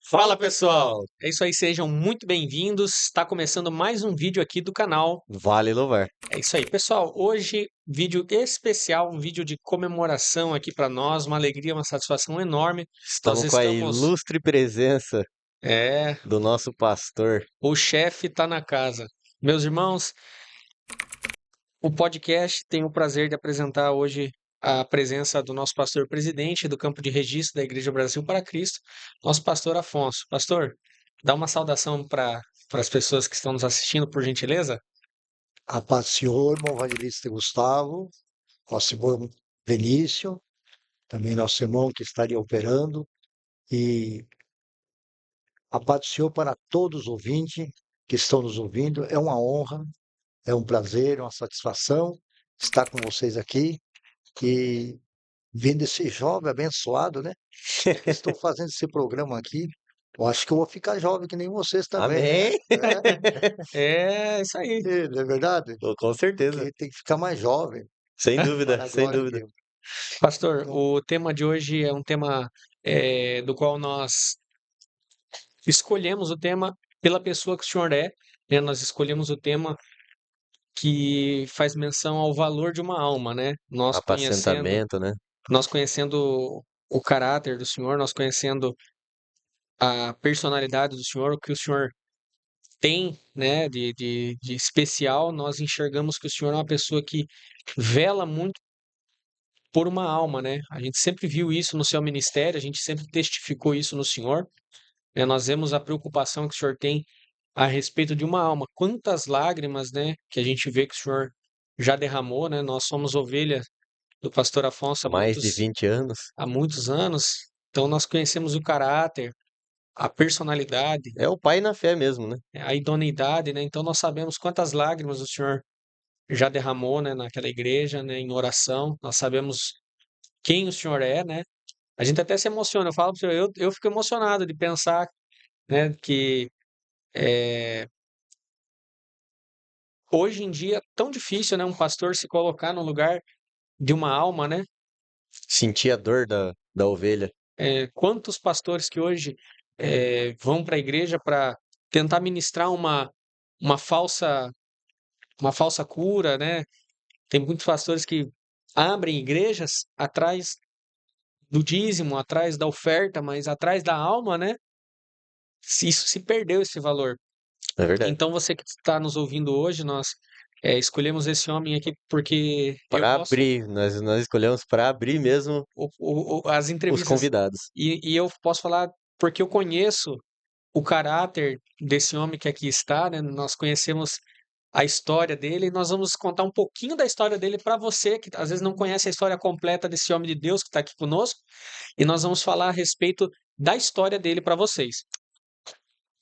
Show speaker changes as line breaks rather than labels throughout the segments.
Fala pessoal, é isso aí, sejam muito bem-vindos. Está começando mais um vídeo aqui do canal.
Vale louvar.
É isso aí, pessoal. Hoje, vídeo especial, um vídeo de comemoração aqui para nós, uma alegria, uma satisfação enorme. Nós
Estamos com a
estamos,
ilustre presença
é,
do nosso pastor.
o chefe está na casa. Meus irmãos, o podcast tem o prazer de apresentar hoje a presença do nosso pastor presidente do campo de registro da Igreja Brasil para Cristo, nosso pastor Afonso. Pastor, dá uma saudação para as pessoas que estão nos assistindo, por gentileza.
A paz do Senhor, irmão evangelista Gustavo, nosso irmão Benício, também nosso irmão que estaria operando, e a paz do Senhor para todos os ouvintes que estão nos ouvindo. É uma honra, é um prazer, é uma satisfação estar com vocês aqui e vendo esse jovem abençoado, né? Que estou fazendo esse programa aqui. Eu acho que eu vou ficar jovem que nem vocês também,
Amém.
né?
É isso aí.
Não é verdade?
Com certeza.
Porque tem que ficar mais jovem,
Sem dúvida,
para a
sem
glória de
dúvida.
Deus.
Pastor,
Então,
o tema de hoje é um tema do qual nós escolhemos o tema pela pessoa que o senhor é, né? Nós escolhemos o tema que faz menção ao valor de uma alma, né?
Apacentamento, né?
Nós conhecendo o caráter do senhor, nós conhecendo a personalidade do senhor, o que o senhor tem, né, de especial, nós enxergamos que o senhor é uma pessoa que vela muito por uma alma, né? A gente sempre viu isso no seu ministério, a gente sempre testificou isso no senhor, né? Nós vemos a preocupação que o senhor tem a respeito de uma alma. Quantas lágrimas, né, que a gente vê que o senhor já derramou, né? Nós somos ovelhas do pastor Afonso
Mais de 20 anos.
há muitos anos, então nós conhecemos o caráter, a personalidade,
É o pai na fé mesmo, né?
a idoneidade, né? Então nós sabemos quantas lágrimas o senhor já derramou, né, naquela igreja, né, em oração. Nós sabemos quem o senhor é, né? A gente até se emociona. Eu falo para o senhor, eu fico emocionado de pensar, né, que hoje em dia é tão difícil, né, um pastor se colocar no lugar de uma alma, né?
Sentir a dor da ovelha.
Quantos pastores que hoje vão para a igreja para tentar ministrar uma falsa uma falsa cura, né? Tem muitos pastores que abrem igrejas atrás do dízimo, atrás da oferta, mas atrás da alma, né? Isso se perdeu esse valor.
É verdade.
Então você que está nos ouvindo hoje, nós escolhemos esse homem aqui porque eu
Para
posso
abrir, nós escolhemos para abrir mesmo
as
os
entrevistas
convidados.
e eu posso falar porque eu conheço o caráter desse homem que aqui está, né? Nós conhecemos a história dele e nós vamos contar um pouquinho da história dele para você que às vezes não conhece a história completa desse homem de Deus que está aqui conosco e nós vamos falar a respeito da história dele para vocês.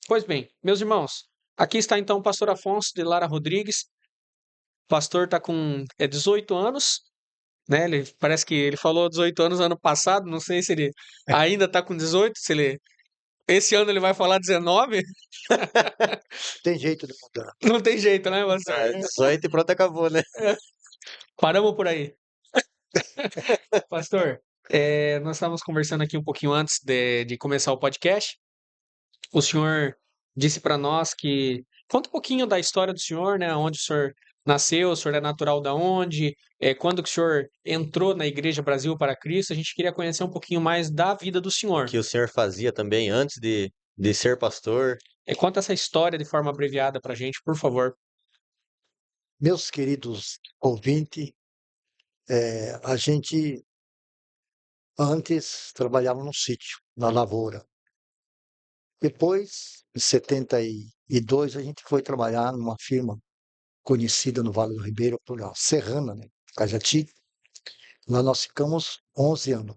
Pois bem, meus irmãos, aqui está então o pastor Afonso de Lara Rodrigues. O pastor está com 18 anos, né? Ele parece que ele falou 18 anos ano passado, não sei se ele ainda está com 18, se ele esse ano ele vai falar 19.
tem jeito de mudar.
Não tem jeito, né, pastor?
18 e pronto, acabou, né?
Paramos por aí. Pastor, nós estávamos conversando aqui um pouquinho antes de começar o podcast. O senhor disse para nós que conta um pouquinho da história do senhor, né? Onde o senhor nasceu, o senhor é natural da onde, quando que o senhor entrou na Igreja Brasil para Cristo. A gente queria conhecer um pouquinho mais da vida do
O
senhor.
que o senhor fazia também antes de ser pastor.
Conta essa história de forma abreviada para a gente, por favor.
Meus queridos ouvintes, a gente antes trabalhava no sítio, na lavoura. Depois, em 72, a gente foi trabalhar numa firma conhecida no Vale do Ribeiro, por Serrana, né? Cajati. Lá nós ficamos 11 anos.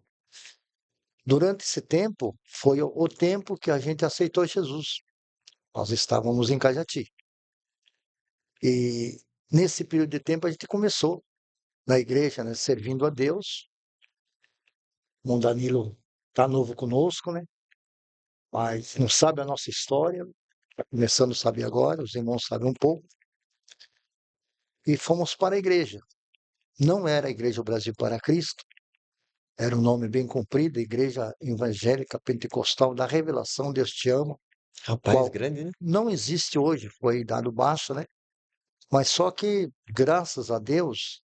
Durante esse tempo, foi o tempo que a gente aceitou Jesus. Nós estávamos em Cajati. E nesse período de tempo a gente começou na igreja, né, servindo a Deus. O irmão Danilo está novo conosco, né? Mas não sabe a nossa história. Está começando a saber agora, os irmãos sabem um pouco. E fomos para a igreja. Não era a Igreja Brasil para Cristo, era um nome bem comprido, Igreja Evangélica Pentecostal da Revelação, Deus te ama,
Rapaz,
qual
grande, né?
não existe hoje, foi dado baixo, né? Mas só que, graças a Deus,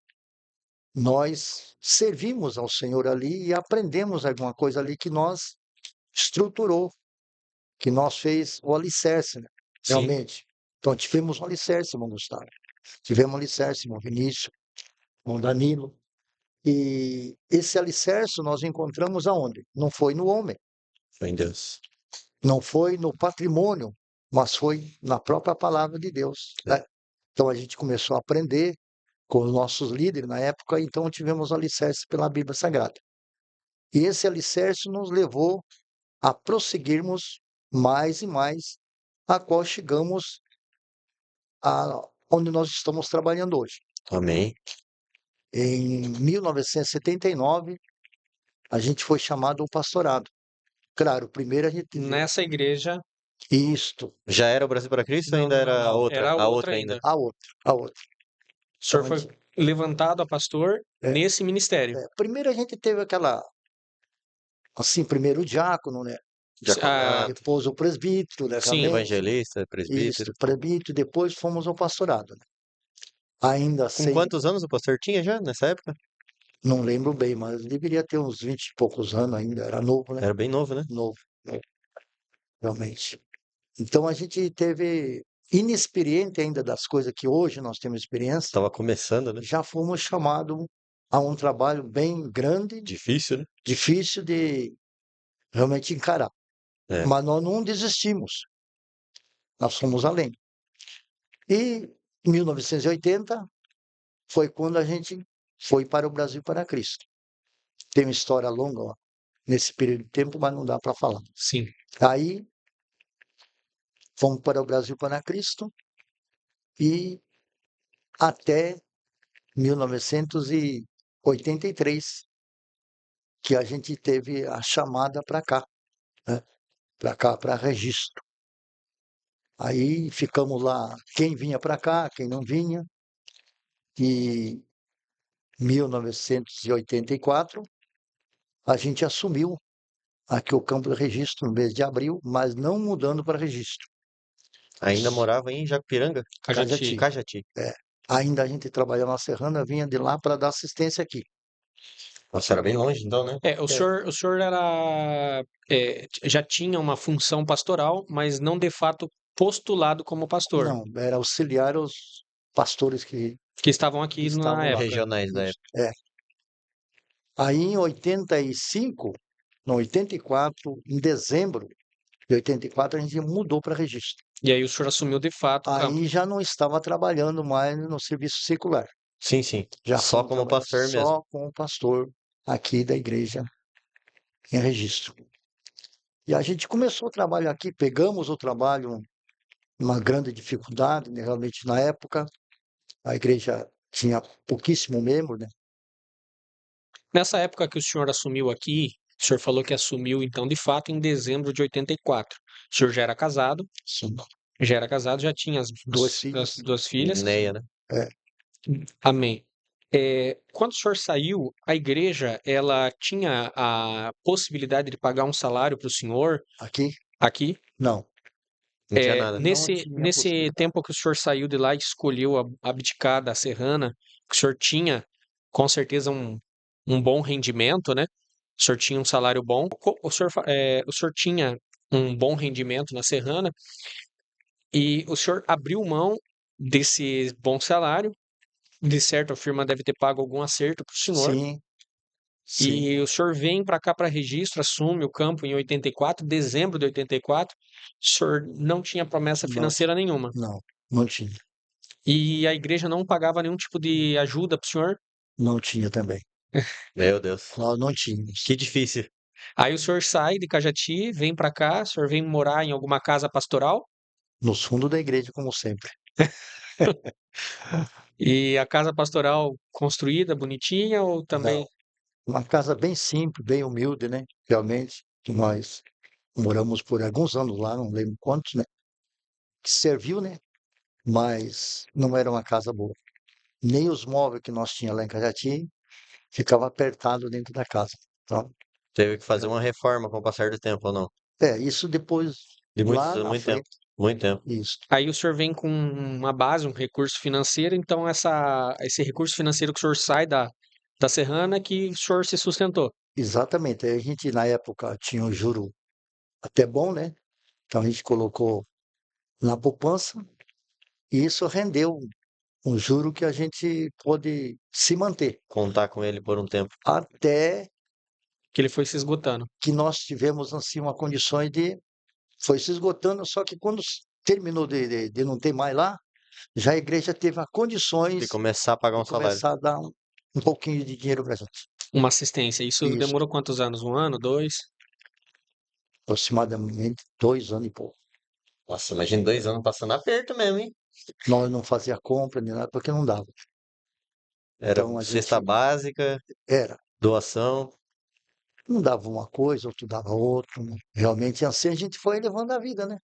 nós servimos ao Senhor ali e aprendemos alguma coisa ali que nós estruturou, que nós fez o alicerce, né?
Sim,
Realmente. Então, tivemos um alicerce, irmão Gustavo. Tivemos um alicerce, irmão Vinícius, irmão Danilo. E esse alicerce nós encontramos aonde? Não foi no homem,
Foi em Deus.
não foi no patrimônio, mas foi na própria palavra de Deus, né? Então a gente começou a aprender com os nossos líderes na época, então tivemos o alicerce pela Bíblia Sagrada. E esse alicerce nos levou a prosseguirmos mais e mais, a qual chegamos a onde nós estamos trabalhando hoje.
Amém.
Em 1979, a gente foi chamado ao pastorado. Claro, primeiro a gente viu
nessa igreja
isto,
Já era o Brasil para Cristo ou
não,
ainda
não,
era a
não,
outra?
era
A
outra
outra ainda.
ainda.
a outra.
O senhor
Então,
foi levantado a pastor
É.
nesse ministério.
primeiro a gente teve aquela, assim, primeiro o diácono, né?
Diaconato,
Depois o presbítero, né?
Sim.
Realmente.
evangelista,
Isso,
presbítero.
presbítero, depois fomos ao pastorado, né? Ainda
Com
sem,
quantos anos o pastor tinha já nessa época?
não lembro bem, mas deveria ter uns 20 e poucos anos ainda, era novo, né?
Era bem novo, né?
Novo, realmente. Então a gente teve inexperiente ainda das coisas que hoje nós temos experiência,
Tava começando, né?
já fomos chamados a um trabalho bem grande,
Difícil, né?
difícil de realmente encarar.
É.
Mas nós não desistimos, nós fomos além. E em 1980 foi quando a gente foi para o Brasil para Cristo. Tem uma história longa ó, nesse período de tempo, mas não dá para falar.
Sim.
Aí fomos para o Brasil para Cristo e até 1983 que a gente teve a chamada para cá, né? Para cá, para registro. Aí ficamos lá, quem vinha para cá, quem não vinha. E em 1984 a gente assumiu aqui o campo de registro no mês de abril, mas não mudando para registro.
Ainda morava em Jacupiranga?
Cajati.
Cajati.
É, ainda a gente trabalhava na Serrana, vinha de lá para dar assistência aqui.
Nossa, era bem longe então, né?
O senhor era, já tinha uma função pastoral, mas não de fato postulado como pastor,
Não, era auxiliar aos pastores que
que estavam aqui
estavam
na
lá.
época.
Regionais da
Isso,
época.
é. Aí em 85, não, 84, em dezembro de 84, a gente mudou para registro.
E aí o senhor assumiu de fato o campo.
Aí já não estava trabalhando mais no serviço secular.
Sim, sim.
Já
Só
fomos
como
trabalhar
pastor mesmo.
Só como pastor aqui da igreja em registro. E a gente começou o trabalho aqui, pegamos o trabalho, uma grande dificuldade, né, realmente na época. A igreja tinha pouquíssimo membro, né?
Nessa época que o senhor assumiu aqui, o senhor falou que assumiu então de fato em dezembro de 84. O senhor já era casado,
Sim.
já tinha as
Duas filhas.
as duas filhas.
Neia, né?
Amém. Quando o senhor saiu, a igreja ela tinha a possibilidade de pagar um salário para o senhor
Aqui?
aqui?
Não.
Não tinha nada.
Não tinha
Nesse
possibilidade.
tempo que o senhor saiu de lá e escolheu abdicar da Serrana, que o senhor tinha com certeza um bom rendimento, né? O senhor tinha um salário bom. O senhor tinha um bom rendimento na Serrana e o senhor abriu mão desse bom salário. De certo, a firma deve ter pago algum acerto para o senhor.
Sim. Sim.
E o senhor vem para cá para registro, assume o campo em 84, dezembro de 84. O senhor não tinha promessa
Não.
financeira nenhuma.
Não tinha.
E a igreja não pagava nenhum tipo de ajuda para o senhor.
Não tinha também.
Meu Deus.
Nós não tínhamos.
Que difícil.
Aí o senhor sai de Cajati, vem para cá, o senhor vem morar em alguma casa pastoral.
Nos fundos da igreja, como sempre.
E a casa pastoral construída, bonitinha, ou também.
Não. Uma casa bem simples, bem humilde, né? Realmente, que nós moramos por alguns anos lá, não lembro quantos, né? Que serviu, né? Mas não era uma casa boa. Nem os móveis que nós tínhamos lá em Cajati ficava apertado dentro da casa. Então,
Teve que fazer uma reforma com o passar do tempo, ou não?
isso depois,
De
lá na
muito tempo.
frente,
Muito tempo.
isso.
Aí o senhor vem com uma base, um recurso financeiro, então esse recurso financeiro que o senhor sai da Serrana que o senhor se sustentou.
Exatamente. Aí a gente, na época, tinha um juro até bom, né? Então a gente colocou na poupança e isso rendeu um juro que a gente pôde se manter
Contar com ele por um tempo.
até
Que ele foi se esgotando.
que nós tivemos assim uma condições de foi se esgotando, só que quando terminou de não ter mais lá, já a igreja teve as
De
condições
começar a pagar
de
um salário.
começar a dar um pouquinho de dinheiro para a gente.
Uma assistência. Isso
Isso,
demorou quantos anos? Um ano, dois?
aproximadamente 2 anos e pouco.
Nossa, imagina 2 anos passando aperto mesmo, hein?
Nós não fazia compra nem nada porque não dava.
Era
Então a
cesta
gente
básica,
era,
doação.
um dava uma coisa, outro dava outra, né? Realmente assim a gente foi levando a vida, né?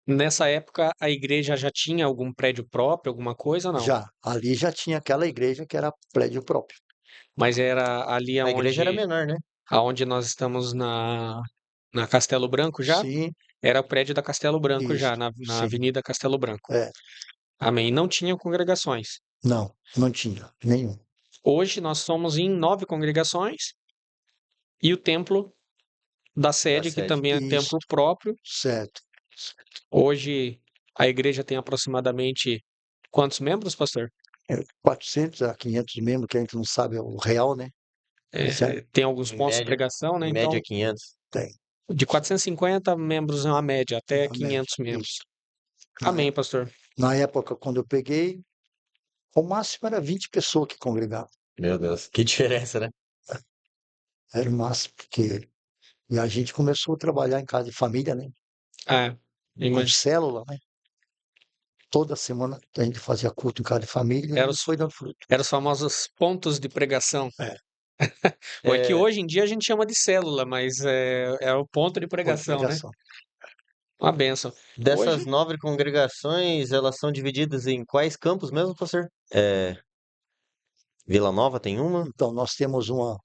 Nessa época, a igreja já tinha algum prédio próprio, alguma coisa ou não?
Já, ali já tinha aquela igreja que era prédio próprio.
Mas era ali
A igreja era
aonde,
menor, né?
aonde nós estamos na Castelo Branco já?
Sim,
Era o prédio da Castelo Branco
isso,
já, na
sim.
Avenida Castelo Branco.
É,
Amém. Não tinham congregações.
não tinha nenhum.
Hoje nós somos em 9 congregações e o templo da
Da
sede, que
sede.
também é
Isso,
templo próprio.
certo.
Hoje a igreja tem aproximadamente quantos membros, pastor?
400 a 500 membros, que a gente não sabe o real, né? Certo?
Tem alguns
Em
pontos de
média,
pregação, né?
em
Então,
média 500.
Tem.
de 450 membros é uma média, até
A média,
500 membros.
isso.
Amém, pastor.
Na época, quando eu peguei, o máximo era 20 pessoas que congregavam.
Meu Deus, que diferença, né?
Era o máximo, porque. E a gente começou a trabalhar em casa de família, né?
É,
Com
imagina.
célula, né? Toda semana a gente fazia culto em casa de família
Eram
e
os,
foi dando fruto.
eram os famosos pontos de pregação.
É,
Ou é que
É,
hoje em dia a gente chama de célula, mas é o ponto de
ponto de
pregação, né?
pregação.
Uma bênção.
dessas
Hoje,
9 congregações, elas são divididas em quais campos mesmo, pastor? Vila Nova tem uma,
Então, nós temos uma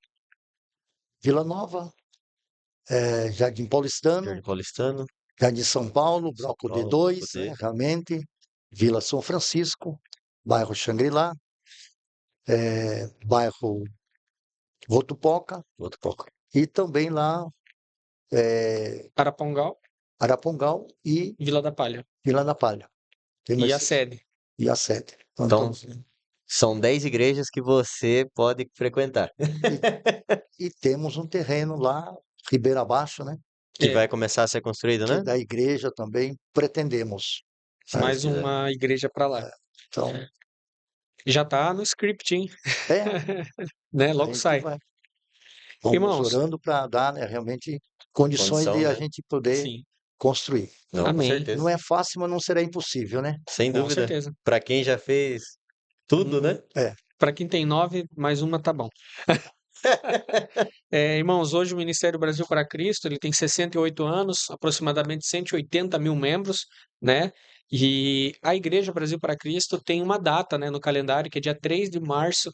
Vila Nova, Jardim Paulistano,
Jardim Paulistano,
Jardim São Paulo,
São
Bloco
Paulo,
D2,
Poder,
realmente, Vila São Francisco, bairro Xangri-Lá, bairro Votupoca
outro pouco.
e também lá
Arapongal,
Arapongal e
Vila da Palha.
Vila da Palha. Temos
E a
esses,
sede.
e a sede.
Então,
Então,
são 10 igrejas que você pode frequentar,
e temos um terreno lá, Ribeira Abaixo, né?
que
É,
vai começar a ser construído,
Que é
né?
da igreja também, pretendemos.
Se
Né?
Deus
mais
quiser.
uma igreja para lá.
Então,
Já tá no script, hein?
é,
Né?
a
Logo
gente
sai.
vai. Vamos
Irmãos,
orando para dar, né, realmente condições
Condição,
de a
né?
gente poder
sim.
construir.
Não, com
Amém.
certeza.
Não é fácil, mas não será impossível, né?
Sem
Com
dúvida.
certeza.
Para quem já fez tudo, né?
É,
Para quem tem 9, mais uma tá bom. Irmãos, hoje o Ministério Brasil para Cristo, ele tem 68 anos, aproximadamente 180 mil membros, né? E a Igreja Brasil para Cristo tem uma data, né, no calendário, que é dia 3 de março,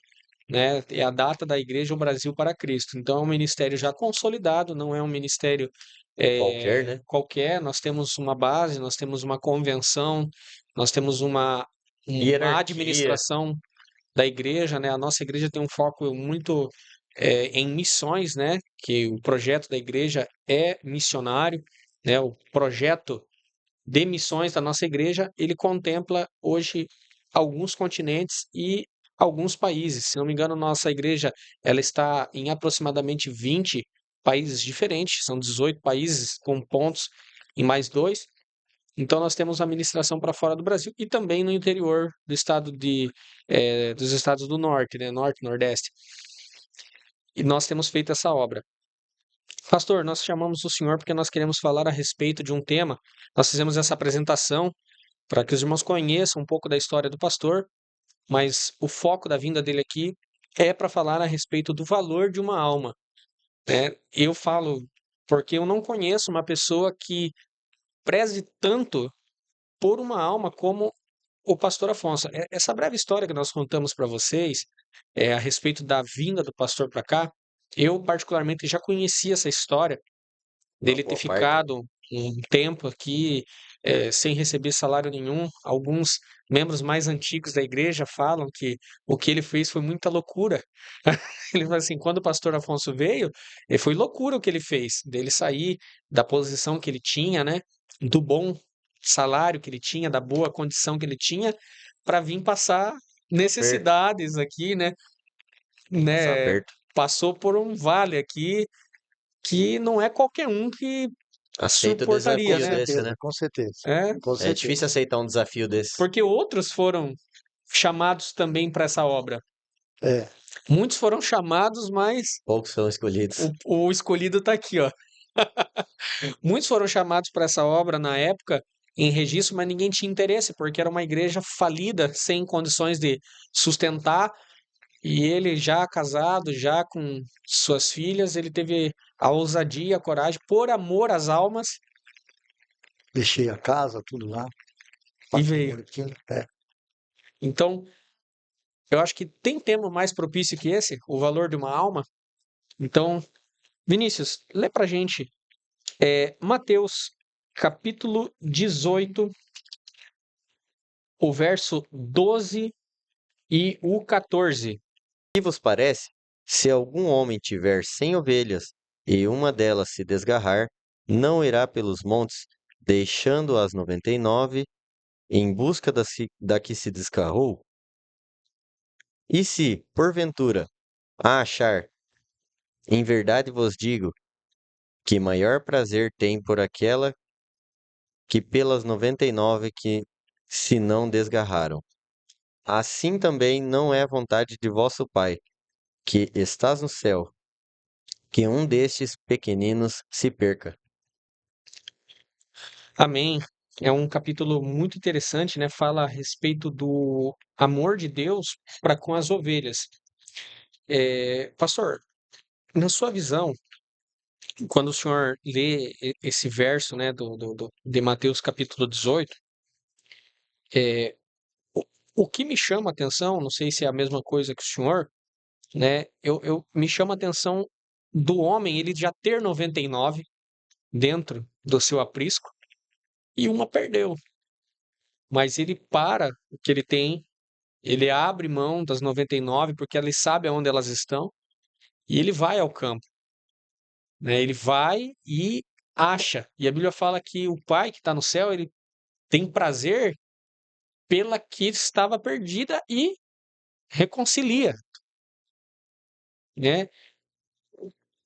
né? É a data da Igreja Brasil para Cristo. Então é um ministério já consolidado, não é um ministério
Qualquer, né?
qualquer. Nós temos uma base, nós temos uma convenção, nós temos uma
Hierarquia.
administração da igreja, né? A nossa igreja tem um foco muito em missões, né? Que o projeto da igreja é missionário, né? O projeto de missões da nossa igreja, ele contempla hoje alguns continentes e alguns países. Se não me engano, nossa igreja ela está em aproximadamente 20 países diferentes, são 18 países com pontos em mais dois. Então, nós temos a ministração para fora do Brasil e também no interior do estado dos estados do norte, né? Norte, Nordeste. E nós temos feito essa obra. Pastor, nós chamamos o senhor porque nós queremos falar a respeito de um tema. Nós fizemos essa apresentação para que os irmãos conheçam um pouco da história do pastor, mas o foco da vinda dele aqui é para falar a respeito do valor de uma alma, né? Eu falo porque eu não conheço uma pessoa que preze tanto por uma alma como o pastor Afonso. Essa breve história que nós contamos para vocês a respeito da vinda do pastor para cá, Eu, particularmente, já conhecia essa história
Uma
dele ter
boa parte.
ficado um tempo aqui sem receber salário nenhum. Alguns membros mais antigos da igreja falam que o que ele fez foi muita loucura. Ele fala assim, quando o pastor Afonso veio, foi loucura o que ele fez, dele sair da posição que ele tinha, né, do bom salário que ele tinha, da boa condição que ele tinha, para vir passar
Aperto.
necessidades aqui, né,
Passar
né,
aperto.
passou por um vale aqui que não é qualquer um que
Aceita o
suportaria,
Com
desafio
né?
desse, né?
certeza, com certeza,
É,
com
É difícil
certeza.
aceitar um desafio desse.
porque outros foram chamados também para essa obra.
É,
Muitos foram chamados, mas
Poucos são escolhidos.
o escolhido está aqui, ó. Muitos foram chamados para essa obra na época em registro, mas ninguém tinha interesse, porque era uma igreja falida, sem condições de sustentar. E ele, já casado, já com suas filhas, ele teve a ousadia, a coragem, por amor às almas,
deixei a casa, tudo lá,
e veio.
bonitinho. É.
Então, eu acho que tem tema mais propício que esse, o valor de uma alma. Então, Vinícius, lê pra gente Mateus capítulo 18, o verso 12 e o 14.
Que vos parece? Se algum homem tiver 100 ovelhas e uma delas se desgarrar, não irá pelos montes, deixando as 99 em busca da que se desgarrou? E se, porventura, a achar, em verdade vos digo, que maior prazer tem por aquela que pelas 99 que se não desgarraram. Assim também não é vontade de vosso Pai, que estás no céu, que um destes pequeninos se perca.
Amém. É um capítulo muito interessante, né? Fala a respeito do amor de Deus para com as ovelhas. Pastor, na sua visão, quando o senhor lê esse verso, né, de Mateus capítulo 18, é, o, o que me chama a atenção, não sei se é a mesma coisa que o senhor, né? Me chama a atenção do homem, ele já ter 99 dentro do seu aprisco e uma perdeu. Mas ele para o que ele tem, ele abre mão das 99 porque ele sabe aonde elas estão e ele vai ao campo, né? Ele vai e acha. E a Bíblia fala que o Pai que está no céu, ele tem prazer pela que estava perdida e reconcilia, né?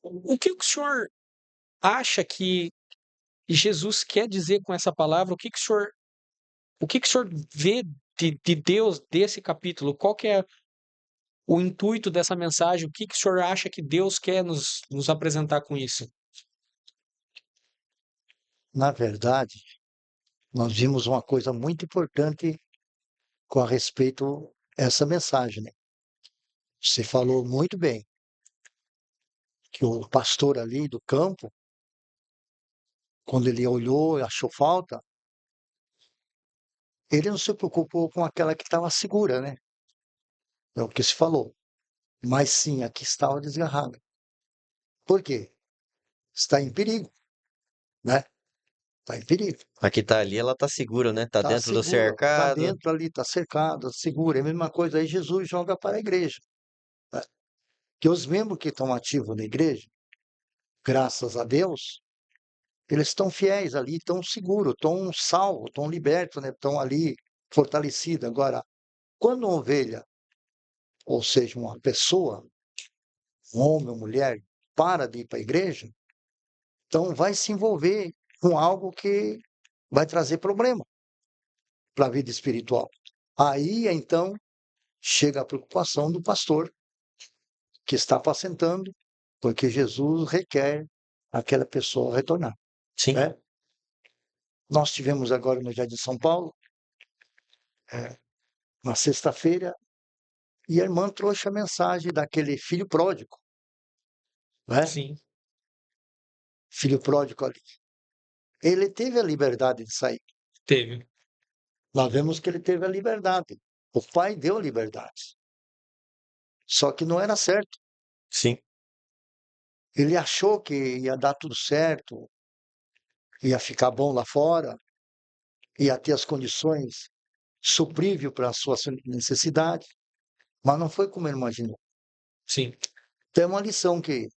O que o senhor acha que Jesus quer dizer com essa palavra? O que o senhor vê de Deus desse capítulo? Qual que é o intuito dessa mensagem? O que o senhor acha que Deus quer nos apresentar com isso?
Na verdade, nós vimos uma coisa muito importante com a respeito a essa mensagem, né? Você falou muito bem que o pastor ali do campo, quando ele olhou e achou falta, ele não se preocupou com aquela que estava segura, né? É o que se falou. Mas sim, a que estava desgarrada. Por quê? Está em perigo, né? Está em perigo.
A que tá ali, ela tá segura, né? Tá
Está
dentro do
segura, está
cercado.
dentro ali, está cercado, segura. É a mesma coisa aí Jesus joga para a igreja, né? Que os membros que estão ativos na igreja, graças a Deus, eles estão fiéis ali, estão seguros, estão salvos, estão libertos, né? Estão ali fortalecidos. Agora, quando uma ovelha, ou seja, uma pessoa, um homem ou mulher, para de ir para a igreja, então vai se envolver com algo que vai trazer problema para a vida espiritual. Aí, então, chega a preocupação do pastor que está apacentando, porque Jesus requer aquela pessoa retornar,
Sim.
né? Nós tivemos agora no Jardim São Paulo, na sexta-feira, e a irmã trouxe a mensagem daquele filho pródigo, né?
Sim,
Filho pródigo ali. Ele teve a liberdade de sair.
teve.
Nós vemos que ele teve a liberdade. O pai deu a liberdade. Só que não era certo.
Sim.
Ele achou que ia dar tudo certo, ia ficar bom lá fora, ia ter as condições suprível para a sua necessidade, mas não foi como ele imaginou.
Sim.
Então é uma lição que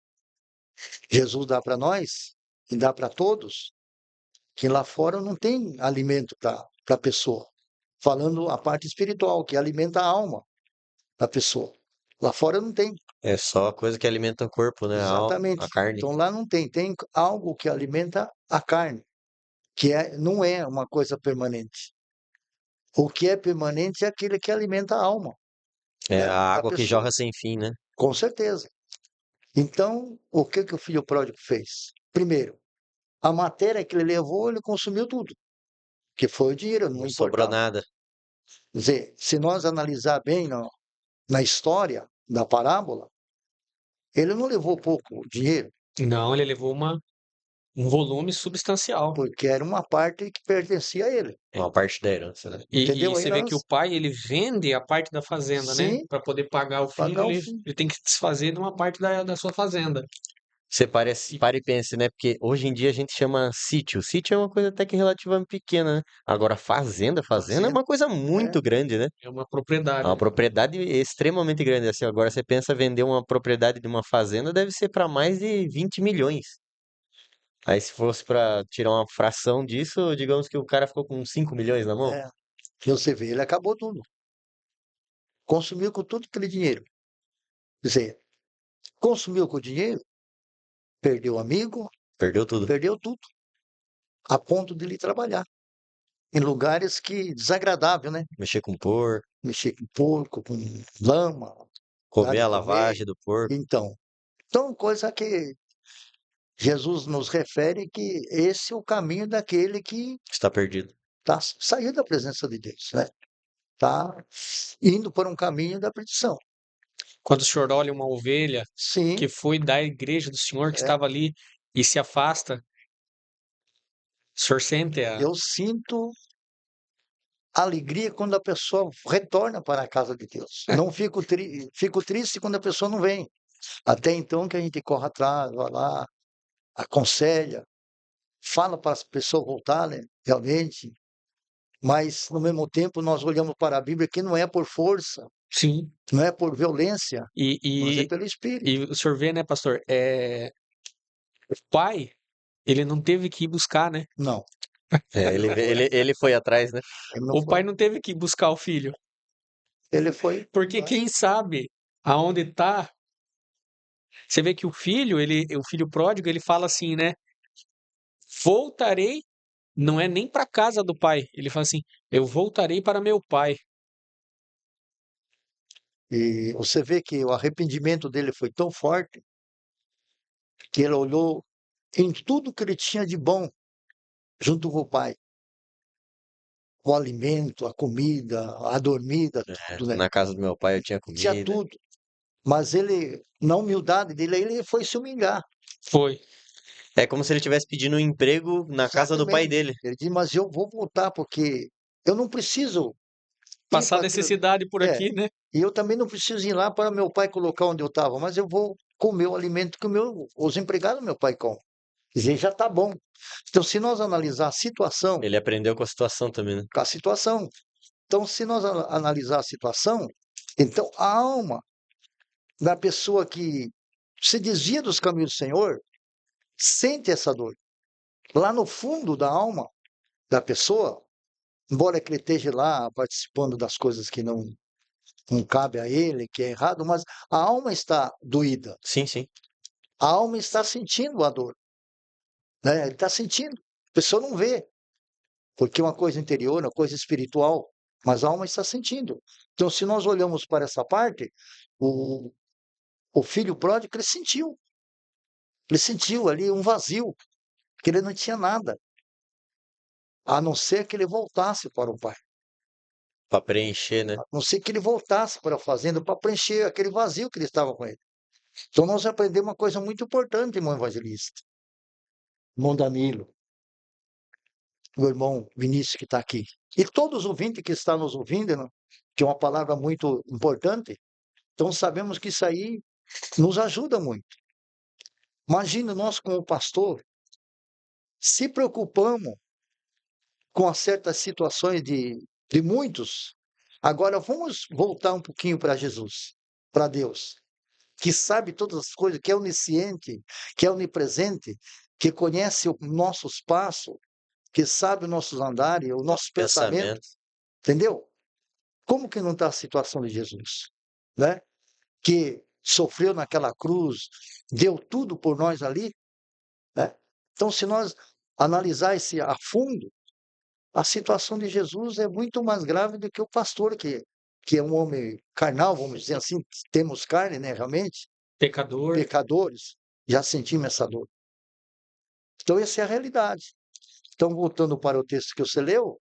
Jesus dá para nós e dá para todos, que lá fora não tem alimento para a pessoa. Falando a parte espiritual, que alimenta a alma da pessoa. Lá fora não tem.
É só a coisa que alimenta o corpo, né? A
Exatamente.
carne.
Então lá não tem. Tem algo que alimenta a carne, que não é uma coisa permanente. O que é permanente é aquele que alimenta a alma,
É
né,
a
da
água que
pessoa.
jorra sem fim, né?
Com certeza. Então, o que que o filho pródigo fez? Primeiro, a matéria que ele levou, ele consumiu tudo, que foi o dinheiro, não
Não sobrou
importava.
nada.
Quer dizer, se nós analisar bem na história da parábola, ele não levou pouco dinheiro,
Não, ele levou um volume substancial.
porque era uma parte que pertencia a ele.
Uma parte da herança, né?
E
Entendeu? A
você vê que o
herança.
pai, ele vende a parte da fazenda, né?
Sim,
Para poder pagar o filho,
pagar o
ele,
fim.
ele tem que se desfazer de uma parte da sua fazenda.
Você parece,
E,
para e pense, né? Porque hoje em dia a gente chama sítio. Sítio é uma coisa até que relativamente pequena, né? Agora, fazenda é
Fazenda.
uma coisa
É,
muito grande, né?
é uma
É
propriedade,
uma
né?
propriedade extremamente grande. Assim, agora você pensa vender uma propriedade de uma fazenda, deve ser para mais de 20 milhões. Aí se fosse para tirar uma fração disso, digamos que o cara ficou com 5 milhões na mão.
é. E você vê, ele acabou tudo. Consumiu com tudo aquele dinheiro. Quer dizer, consumiu com o dinheiro, perdeu amigo,
Perdeu tudo.
perdeu tudo, a ponto de ele trabalhar em lugares que desagradável, né?
Mexer com porco,
Mexer com porco, com lama, dar
comer
de
a
comer.
lavagem do porco,
Então, coisa que Jesus nos refere que esse é o caminho daquele que
está perdido.
saiu da presença de Deus, né? Está indo por um caminho da perdição.
Quando o senhor olha uma ovelha
Sim,
que foi da igreja do senhor, que
é,
estava ali e se afasta, o senhor sente a.
eu sinto alegria quando a pessoa retorna para a casa de Deus. Não fico, fico triste quando a pessoa não vem. Até então que a gente corre atrás, vai lá, aconselha, fala para as pessoas voltarem, realmente, mas no mesmo tempo nós olhamos para a Bíblia que não é por força,
Sim.
não é por violência,
E,
mas é
e,
pelo
e
Espírito.
o senhor vê, né, pastor? O pai, ele não teve que ir buscar, né?
Não,
É,
ele não foi.
ele foi atrás, né?
Ele não
O pai
foi.
não teve que ir buscar o filho.
Ele foi.
Porque quem sabe aonde está. Você vê que o filho pródigo, ele fala assim, né? Voltarei, não é nem para casa do pai. Ele fala assim: eu voltarei para meu pai.
E você vê que o arrependimento dele foi tão forte que ele olhou em tudo que ele tinha de bom junto com o pai. O alimento, a comida, a dormida,
É,
tudo, né?
na casa do meu pai eu tinha
Tinha
comida.
tudo. Mas ele, na humildade dele, ele foi se humilhar.
Foi.
É como se ele estivesse pedindo um emprego na casa do pai
Exatamente.
dele.
Ele disse, mas eu vou voltar, porque eu não preciso ir
Passar
para aquilo.
necessidade por
É,
aqui, né?
e eu também não preciso ir lá para meu pai colocar onde eu estava, mas eu vou comer o alimento que os empregados do meu pai comem. Quer dizer, já está bom. Então, se nós analisar
Ele aprendeu com a situação também, né?
a situação, então, se nós analisar a situação, então a alma da pessoa que se desvia dos caminhos do Senhor sente essa dor. Lá no fundo da alma da pessoa, embora que ele esteja lá participando das coisas que não cabe a ele, que é errado, mas a alma está doída.
Sim, sim.
A alma está sentindo a dor, né? Ele está sentindo. A pessoa não vê, porque é uma coisa interior, uma coisa espiritual, mas a alma está sentindo. Então, se nós olhamos para essa parte, o, o filho pródigo, ele sentiu ali um vazio, que ele não tinha nada, a não ser que ele voltasse para o pai,
Pra preencher, né?
a não ser que ele voltasse para a fazenda para preencher aquele vazio que ele estava com ele. Então, nós aprendemos uma coisa muito importante, irmão evangelista, irmão Danilo, o irmão Vinícius que está aqui, e todos os ouvintes que estão nos ouvindo, né, que é uma palavra muito importante, então sabemos que isso aí nos ajuda muito. Imagina nós, como pastor, se preocupamos com as certas situações de muitos. Agora vamos voltar um pouquinho para Jesus, para Deus, que sabe todas as coisas, que é onisciente, que é onipresente, que conhece os nossos passos, que sabe os nossos andares, os nossos pensamentos,
Pensamento.
entendeu? Como que não está a situação de Jesus, né? Que sofreu naquela cruz, deu tudo por nós ali, né? Então, se nós analisar esse a fundo, a situação de Jesus é muito mais grave do que o pastor, que é um homem carnal, vamos dizer assim, temos carne, né, realmente,
Pecador.
pecadores, já sentimos essa dor. Então, essa é a realidade. Então, voltando para o texto que você leu,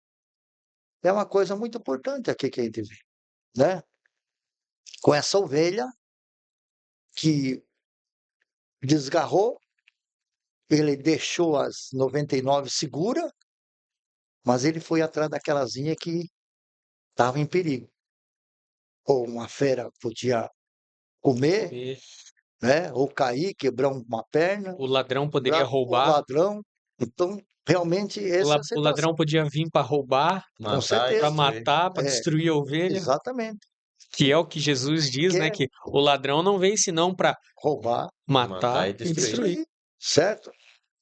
é uma coisa muito importante aqui que a gente vê, né? Com essa ovelha que desgarrou, ele deixou as 99 segura, mas ele foi atrás daquelazinha que estava em perigo. Ou uma fera podia comer,
Comer.
né? Ou cair, quebrar uma perna,
O ladrão poderia
o
roubar.
ladrão. Então, realmente, essa é a
O
situação.
ladrão podia vir para roubar,
Com
Matar e
para
certeza.
destruir.
matar, para
É,
destruir a ovelha,
exatamente.
que é o que Jesus diz, né?
Quer
Que o ladrão não vem senão para
roubar,
Matar
matar
e
e
destruir.
destruir.
destruir, certo?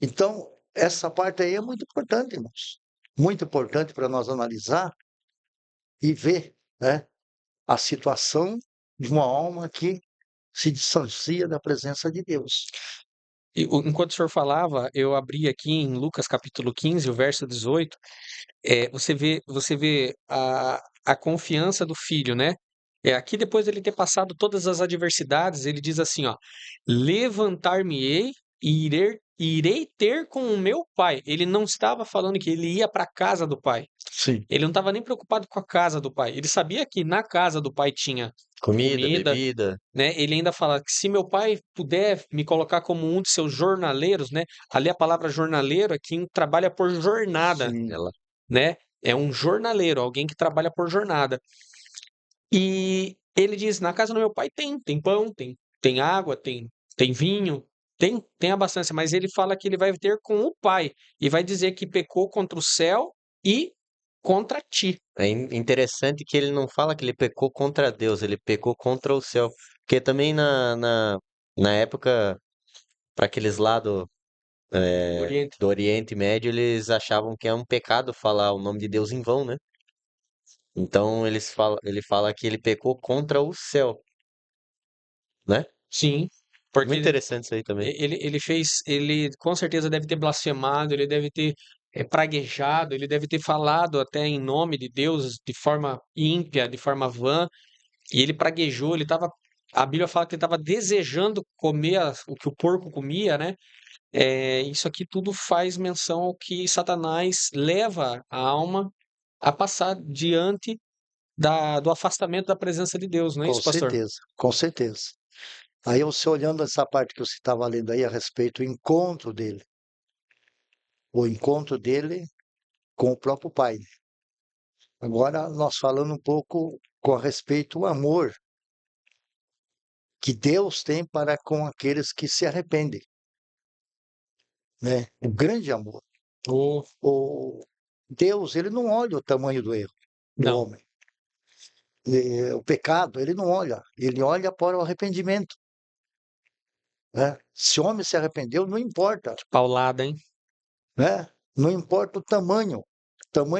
Então, essa parte aí é muito importante, irmãos. Muito importante para nós analisar e ver, né, a situação de uma alma que se distancia da presença de Deus.
E enquanto o senhor falava, eu abri aqui em Lucas capítulo 15, o verso 18. Você vê a confiança do filho, né? Aqui depois dele ter passado todas as adversidades, ele diz assim, ó: levantar-me-ei e irei ter com o meu pai. Ele não estava falando que ele ia para a casa do pai.
Sim.
Ele não estava nem preocupado com a casa do pai. Ele sabia que na casa do pai tinha
Comida,
comida,
bebida.
né? Ele ainda fala que se meu pai puder me colocar como um de seus jornaleiros, né? Ali a palavra jornaleiro é quem trabalha por jornada,
Sim.
Ela
né? É um jornaleiro, alguém que trabalha por jornada. E ele diz: na casa do meu pai tem pão, tem água, tem vinho, tem abundância, mas ele fala que ele vai ter com o pai e vai dizer que pecou contra o céu e contra ti.
é interessante que ele não fala que ele pecou contra Deus, ele pecou contra o céu. Porque também na época, para aqueles lados
Oriente.
do Oriente Médio, eles achavam que é um pecado falar o nome de Deus em vão, né? Então ele fala que ele pecou contra o céu, né?
Sim,
Muito
porque
interessante isso aí também.
ele fez, ele com certeza deve ter blasfemado, ele deve ter praguejado, ele deve ter falado até em nome de Deus de forma ímpia, de forma vã, e ele praguejou, ele estava, a Bíblia fala que ele estava desejando comer o que o porco comia, né? Isso aqui tudo faz menção ao que Satanás leva a alma a passar diante do afastamento da presença de Deus, não é
Com
isso, pastor?
certeza, com certeza. Aí você olhando essa parte que você estava lendo aí a respeito do encontro dele, o encontro dele com o próprio pai. Agora nós falando um pouco com respeito ao amor que Deus tem para com aqueles que se arrependem, né? O grande amor.
Oh,
O Deus, ele não olha o tamanho do erro do
não,
homem. O pecado, ele não olha, ele olha para o arrependimento, né? Se o homem se arrependeu, não importa,
paulada, hein?
né? Não importa o tamanho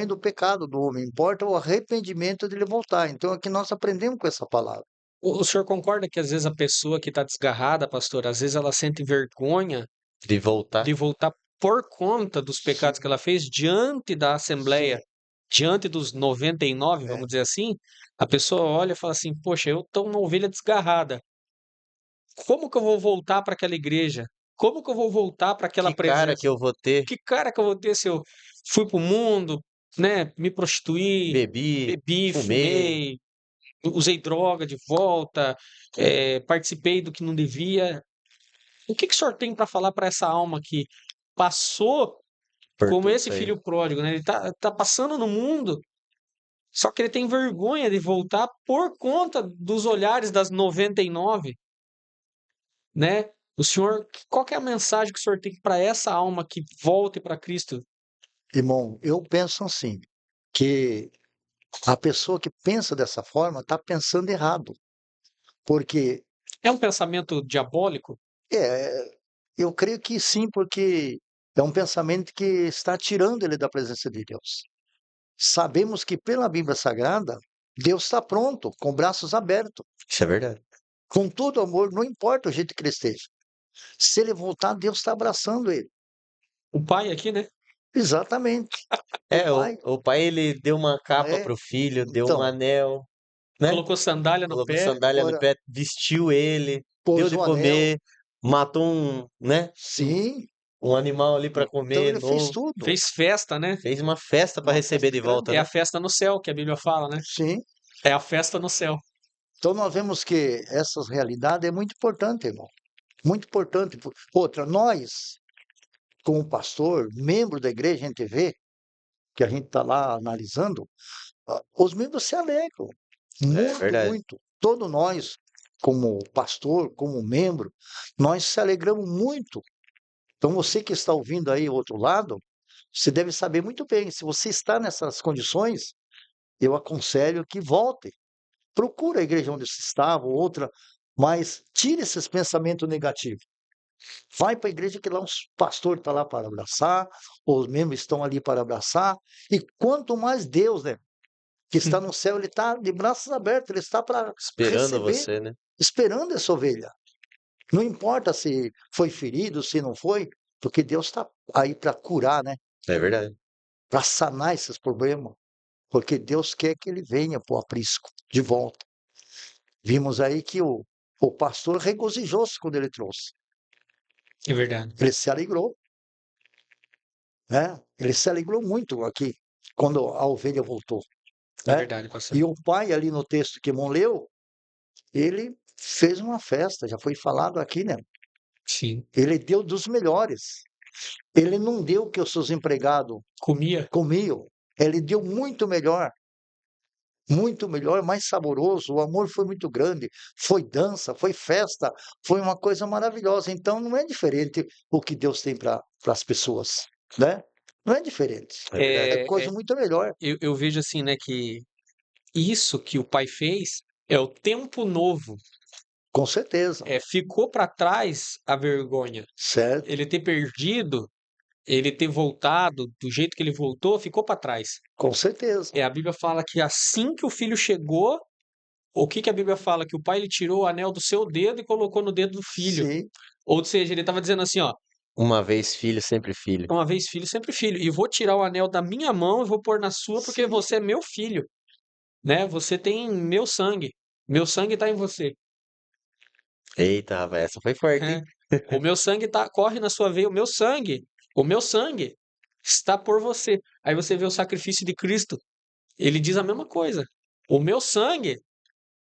do pecado do homem, importa o arrependimento dele voltar. Então aqui nós aprendemos com essa palavra.
O senhor concorda que às vezes a pessoa que está desgarrada, pastor, às vezes ela sente vergonha
De voltar.
de voltar por conta dos pecados que ela fez diante da Assembleia,
Sim,
diante dos 99,
é.
vamos dizer assim? A pessoa olha e fala assim: poxa, eu estou uma ovelha desgarrada. Como que eu vou voltar para aquela igreja? Como que eu vou voltar para aquela
Que cara que
presença?
eu vou ter?
Que cara que eu vou ter se eu fui para o mundo, né? Me prostituí,
Bebi,
bebi,
fumei.
fumei, usei droga de volta, participei do que não devia. O que o senhor tem para falar para essa alma que passou
Por
como
tudo
esse
isso aí.
filho pródigo, né? Ele tá passando no mundo, só que ele tem vergonha de voltar por conta dos olhares das 99, né? O senhor, qual que é a mensagem que o senhor tem para essa alma que volte para Cristo?
Irmão, eu penso assim, que a pessoa que pensa dessa forma está pensando errado, porque
É um pensamento diabólico?
é, eu creio que sim, porque é um pensamento que está tirando ele da presença de Deus. Sabemos que pela Bíblia Sagrada, Deus está pronto, com braços abertos,
Isso é verdade.
com todo amor, não importa o jeito que ele esteja. Se ele voltar, Deus está abraçando ele.
O pai aqui, né?
Exatamente. O pai,
O pai ele deu uma capa
é.
pro filho, deu um
Então,
anel, né?
Colocou sandália no
Colocou
pé.
sandália no
ora,
pé, vestiu ele, deu
pôs
de
o anel,
comer, matou um, né?
sim.
Um animal ali para
Então
comer
ele fez
novo,
tudo.
Fez festa, né?
fez uma festa para
Uma
receber
festa
de volta,
É
grande.
a
né?
festa no céu que a Bíblia fala, né?
Sim.
É a festa no céu.
Então nós vemos que essas realidades é muito importante, irmão. Muito importante. Outra, nós, como pastor, membro da igreja, a gente vê que a gente está lá analisando, os membros se alegram.
É
Muito,
verdade.
muito. Todos nós, como pastor, como membro, nós se alegramos muito. Então você que está ouvindo aí o outro lado, você deve saber muito bem, se você está nessas condições, eu aconselho que volte. Procura a igreja onde você estava, ou outra, mas tire esses pensamentos negativos. Vai para a igreja que lá um pastor está lá para abraçar, os membros estão ali para abraçar, e quanto mais Deus, né, que está no céu, ele está de braços abertos, ele está para
Esperando
receber,
você, né?
esperando essa ovelha. Não importa se foi ferido, se não foi, porque Deus está aí para curar, né?
É verdade.
Para sanar esses problemas, porque Deus quer que ele venha para o aprisco de volta. Vimos aí que o pastor regozijou-se quando ele trouxe.
É verdade.
Ele se alegrou, né? Ele se alegrou muito aqui quando a ovelha voltou,
É
né?
verdade, pastor.
E o pai ali no texto que Mon leu, ele fez uma festa, já foi falado aqui, né?
Sim.
Ele deu dos melhores. Ele não deu o que os seus empregados
Comia.
comiam. Ele deu muito melhor, mais saboroso. O amor foi muito grande. Foi dança, foi festa, foi uma coisa maravilhosa. Então não é diferente o que Deus tem para as pessoas, né? Não é diferente.
É verdade.
É coisa muito melhor.
Eu vejo assim, né, que isso que o pai fez é o tempo novo.
Com certeza.
Ficou para trás a vergonha.
Certo?
Ele ter perdido, ele ter voltado do jeito que ele voltou, ficou para trás.
Com certeza.
A Bíblia fala que assim que o filho chegou, o que a Bíblia fala? Que o pai ele tirou o anel do seu dedo e colocou no dedo do filho.
Sim,
Ou seja, ele estava dizendo assim, ó,
Uma vez filho, sempre filho.
uma vez filho, sempre filho. E vou tirar o anel da minha mão e vou pôr na sua, porque
sim.
você é meu filho, né? Você tem meu sangue. Meu sangue está em você.
Eita, rapaz, essa foi forte,
É.
hein?
O meu sangue corre na sua veia. O meu sangue está por você. Aí você vê o sacrifício de Cristo. Ele diz a mesma coisa. O meu sangue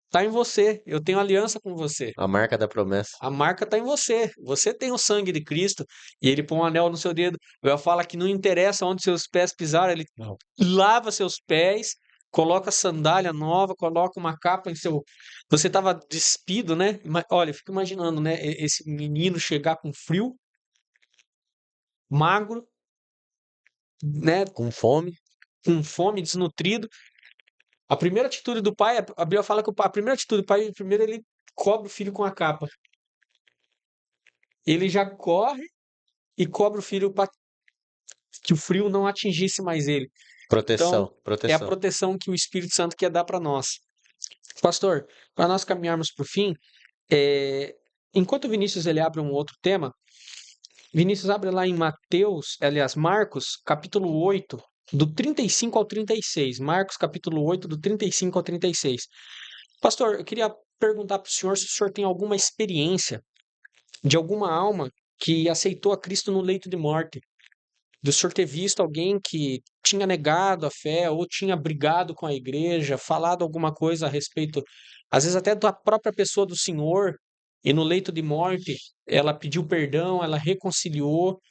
está em você. Eu tenho aliança com você.
A marca da promessa.
A marca está em você. Você tem o sangue de Cristo e ele põe um anel no seu dedo. Ele fala que não interessa onde seus pés pisaram, ele
Não.
lava seus pés, coloca sandália nova, coloca uma capa em seu. Você estava despido, né? Olha, eu fico imaginando, né? Esse menino chegar com frio, magro, né?
Com fome.
Com fome, desnutrido. A primeira atitude do pai, a Bíblia fala que a primeira atitude do pai, primeiro ele cobre o filho com a capa. Ele já corre e cobre o filho para que o frio não atingisse mais ele. Então,
Proteção,
é a
proteção.
proteção que o Espírito Santo quer dar para nós. Pastor, para nós caminharmos para o fim, enquanto o Vinícius ele abre um outro tema, Vinícius abre lá em Marcos, capítulo 8, do 35 ao 36. Marcos, capítulo 8, do 35 ao 36. Pastor, eu queria perguntar para o senhor se o senhor tem alguma experiência de alguma alma que aceitou a Cristo no leito de morte. Do senhor ter visto alguém que tinha negado a fé ou tinha brigado com a igreja, falado alguma coisa a respeito, às vezes até da própria pessoa do senhor, e no leito de morte ela pediu perdão, ela reconciliou.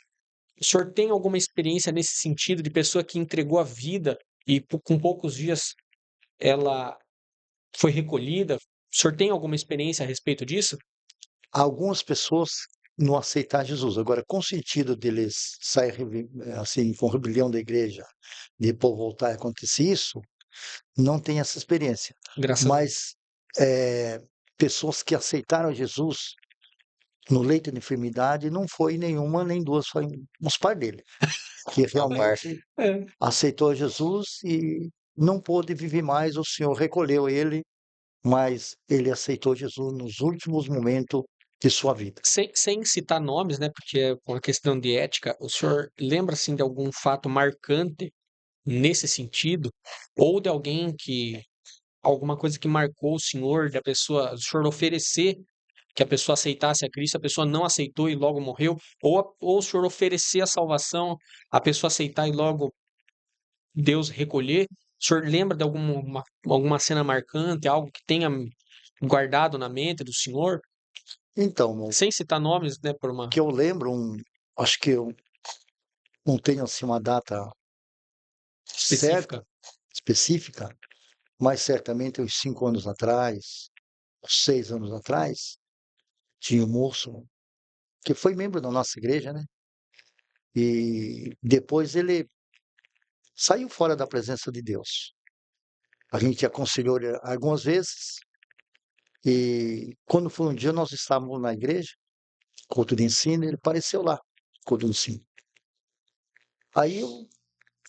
O senhor tem alguma experiência nesse sentido de pessoa que entregou a vida e com poucos dias ela foi recolhida? O senhor tem alguma experiência a respeito disso?
Algumas pessoas não aceitar Jesus. Agora, com o sentido deles sair assim, com rebelião da igreja, depois voltar a acontecer isso, não tem essa experiência.
Graças a Deus.
Mas pessoas que aceitaram Jesus no leito de enfermidade, não foi nenhuma nem duas, foi uns par dele, que realmente
É.
aceitou Jesus e não pôde viver mais. O Senhor recolheu ele, mas ele aceitou Jesus nos últimos momentos de sua vida.
Sem citar nomes, né? Porque é uma questão de ética, o senhor lembra assim de algum fato marcante nesse sentido? Ou de alguém que alguma coisa que marcou o senhor, da pessoa, o senhor oferecer que a pessoa aceitasse a Cristo, a pessoa não aceitou e logo morreu, ou o senhor oferecer a salvação, a pessoa aceitar e logo Deus recolher? O senhor lembra de alguma cena marcante, algo que tenha guardado na mente do senhor?
Então,
Sem citar nomes, né, por uma
que eu lembro, acho que eu não tenho assim uma data
específica.
certa, específica, mas certamente uns 5 anos atrás, 6 anos atrás, tinha um moço que foi membro da nossa igreja, né? E depois ele saiu fora da presença de Deus. A gente aconselhou ele algumas vezes, e quando foi um dia nós estávamos na igreja, culto de ensino, ele apareceu lá, culto de ensino. Aí eu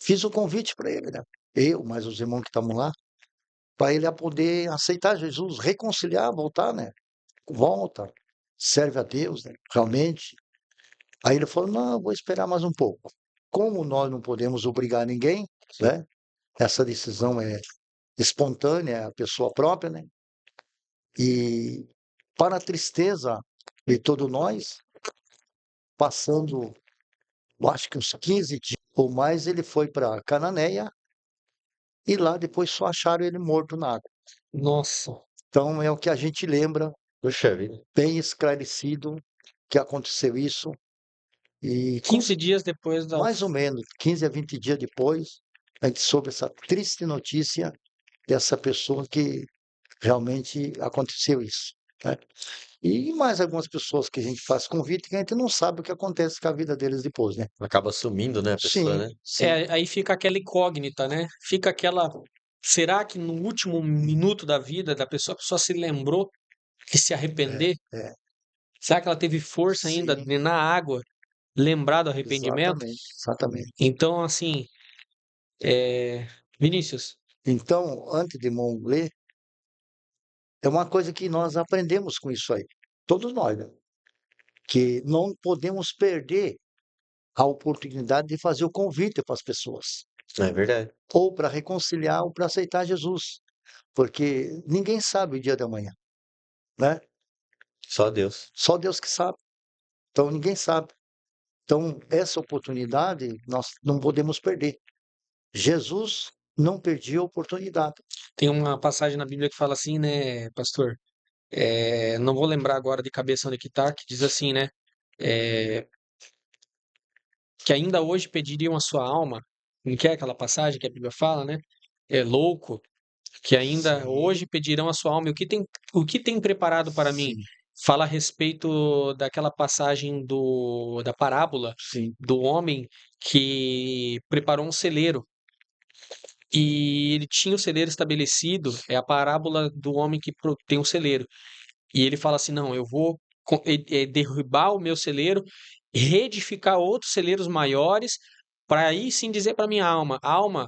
fiz o convite para ele, né? Eu, mais os irmãos que estavam lá, para ele a poder aceitar Jesus, reconciliar, voltar, né? Volta, serve a Deus, né? Realmente. Aí ele falou: não, vou esperar mais um pouco. Como nós não podemos obrigar ninguém, né? Essa decisão é espontânea, é a pessoa própria, né? E para a tristeza de todos nós, passando, eu acho que uns 15 dias ou mais, ele foi para Cananéia e lá depois só acharam ele morto na água.
Nossa,
Então é o que a gente lembra,
Puxa vida.
bem esclarecido, que aconteceu isso. E
15 dias depois da.
mais ou menos 15 a 20 dias depois, a gente soube essa triste notícia dessa pessoa que realmente aconteceu isso, né? E mais algumas pessoas que a gente faz convite que a gente não sabe o que acontece com a vida deles depois, né?
Acaba sumindo, né, a pessoa,
Sim,
né?
sim,
Aí fica aquela incógnita, né? Fica aquela. Será que no último minuto da vida da pessoa, a pessoa se lembrou de se arrepender?
é,
Será que ela teve força ainda
sim,
de, na água, lembrar do arrependimento?
exatamente, exatamente.
Então, assim, Vinícius,
Então, antes de irmão ler, é uma coisa que nós aprendemos com isso aí, todos nós, né? Que não podemos perder a oportunidade de fazer o convite para as pessoas,
É verdade.
ou para reconciliar, ou para aceitar Jesus, porque ninguém sabe o dia da manhã, né?
Só Deus.
Só Deus que sabe. Então ninguém sabe. Então essa oportunidade nós não podemos perder. Jesus não perdia a oportunidade.
tem uma passagem na Bíblia que fala assim, né, pastor? Não vou lembrar agora de cabeça onde que tá, que diz assim, né? É, que ainda hoje pediriam a sua alma. Não que é aquela passagem que a Bíblia fala, né? É louco, que ainda
Sim,
hoje pedirão a sua alma. E o que tem preparado para mim?
sim,
Fala a respeito daquela passagem da parábola
sim,
do homem que preparou um celeiro. E ele tinha o celeiro estabelecido, é a parábola do homem que tem um celeiro. E ele fala assim: não, eu vou derrubar o meu celeiro, reedificar outros celeiros maiores, para aí sim dizer para minha alma: alma,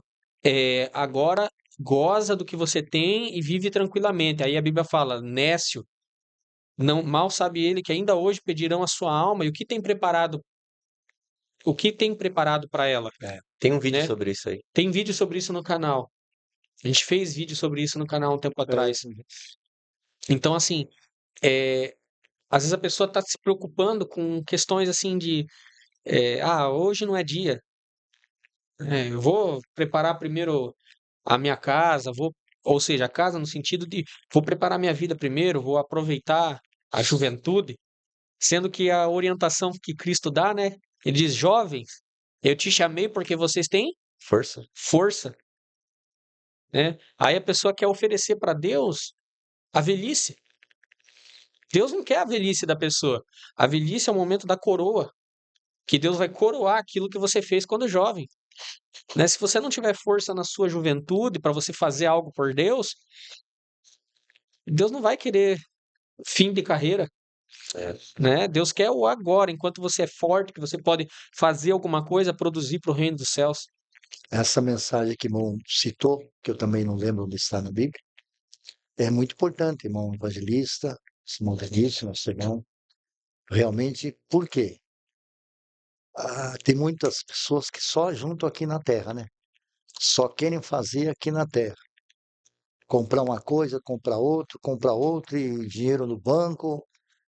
agora goza do que você tem e vive tranquilamente. Aí a Bíblia fala: nécio, não, mal sabe ele que ainda hoje pedirão a sua alma e o que tem preparado para ela,
Tem um vídeo
né?
sobre isso aí.
Tem vídeo sobre isso no canal. A gente fez vídeo sobre isso no canal um tempo
é,
atrás. Então, assim, é, às vezes a pessoa está se preocupando com questões assim de, hoje não é dia. Eu vou preparar primeiro a minha casa, ou seja, a casa no sentido de vou preparar minha vida primeiro, vou aproveitar a juventude, sendo que a orientação que Cristo dá, né? Ele diz: jovens, eu te chamei porque vocês têm
Força.
força, né? Aí a pessoa quer oferecer para Deus a velhice. Deus não quer a velhice da pessoa. A velhice é o momento da coroa, que Deus vai coroar aquilo que você fez quando jovem. Né? Se você não tiver força na sua juventude para você fazer algo por Deus, Deus não vai querer fim de carreira. Né? Deus quer o agora, enquanto você é forte, que você pode fazer alguma coisa, produzir para o reino dos céus.
Essa mensagem que o irmão citou, que eu também não lembro onde está na Bíblia, é muito importante, irmão evangelista, irmão Vinícius, nosso irmão. Realmente, por quê? Tem muitas pessoas que só juntam aqui na Terra, né? Só querem fazer aqui na Terra. Comprar uma coisa, comprar outra, e dinheiro no banco,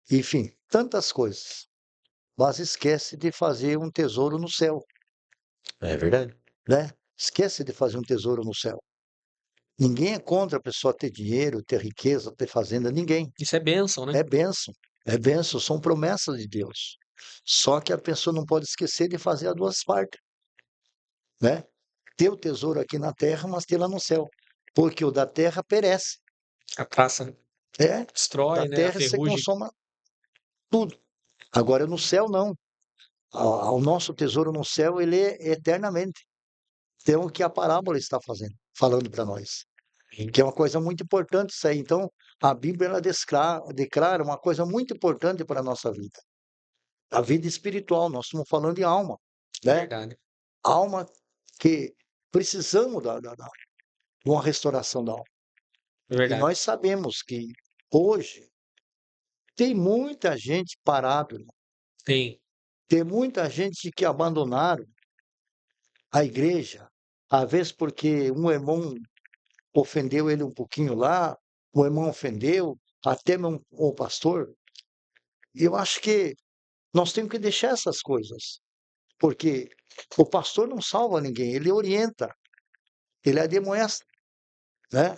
enfim, tantas coisas. Mas esquece de fazer um tesouro no céu,
É verdade.
né? Esquece de fazer um tesouro no céu. Ninguém é contra a pessoa ter dinheiro, ter riqueza, ter fazenda, ninguém.
Isso é bênção, né?
É bênção, são promessas de Deus. Só que a pessoa não pode esquecer de fazer as duas partes, né? Ter o tesouro aqui na terra, mas ter lá no céu. Porque o da terra perece.
A traça
É, da
destrói, né? A
terra você
ferrugem.
consome tudo. Agora no céu não. O nosso tesouro no céu, ele é eternamente. Então, o que a parábola está fazendo, falando para nós. Que é uma coisa muito importante isso aí. Então, a Bíblia ela declara uma coisa muito importante para a nossa vida. A vida espiritual, nós estamos falando de alma, né?
Verdade.
Alma que precisamos de uma restauração da alma. E
Verdade.
nós sabemos que hoje tem muita gente parada,
Tem.
tem muita gente que abandonaram a igreja, às vezes porque um irmão ofendeu ele um pouquinho lá, o irmão ofendeu, até mesmo o pastor. E eu acho que nós temos que deixar essas coisas, porque o pastor não salva ninguém, ele orienta, ele admoesta, né?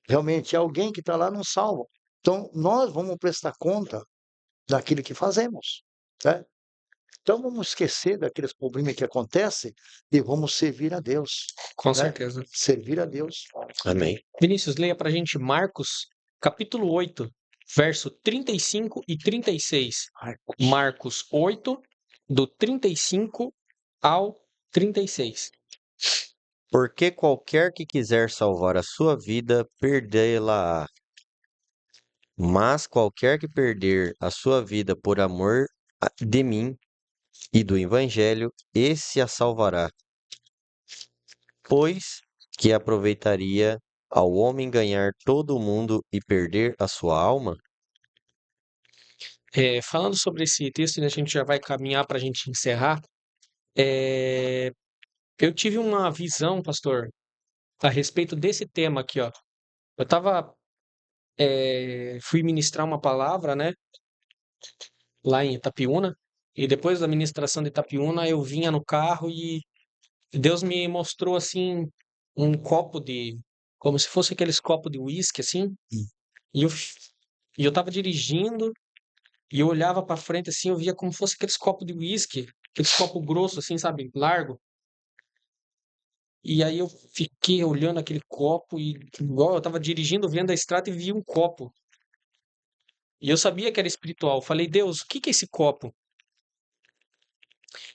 Realmente, alguém que está lá não salva. Então, nós vamos prestar conta daquilo que fazemos, né? Então, vamos esquecer daqueles problemas que acontecem e vamos servir a Deus,
Com
né?
certeza.
Servir a Deus.
Amém.
Vinícius, leia para a gente Marcos, capítulo 8, verso 35 e 36. Marcos 8, do 35 ao 36.
Porque qualquer que quiser salvar a sua vida, perdê-la-á. Mas qualquer que perder a sua vida por amor de mim e do Evangelho, esse a salvará. Pois que aproveitaria ao homem ganhar todo o mundo e perder a sua alma?
Falando sobre esse texto, a gente já vai caminhar para a gente encerrar. Eu tive uma visão, pastor, a respeito desse tema aqui, ó. Eu fui ministrar uma palavra, né, lá em Itapiúna, e depois da ministração de Itapiúna, eu vinha no carro e Deus me mostrou, assim, um copo como se fosse aqueles copos de uísque, assim,
Hum.
e eu tava dirigindo, e eu olhava para frente, assim, eu via como se fosse aqueles copos de uísque, aqueles copos grossos, assim, sabe, largo. E aí eu fiquei olhando aquele copo e igual eu tava dirigindo, vendo a estrada e vi um copo. E eu sabia que era espiritual. Eu falei, Deus, o que que é esse copo?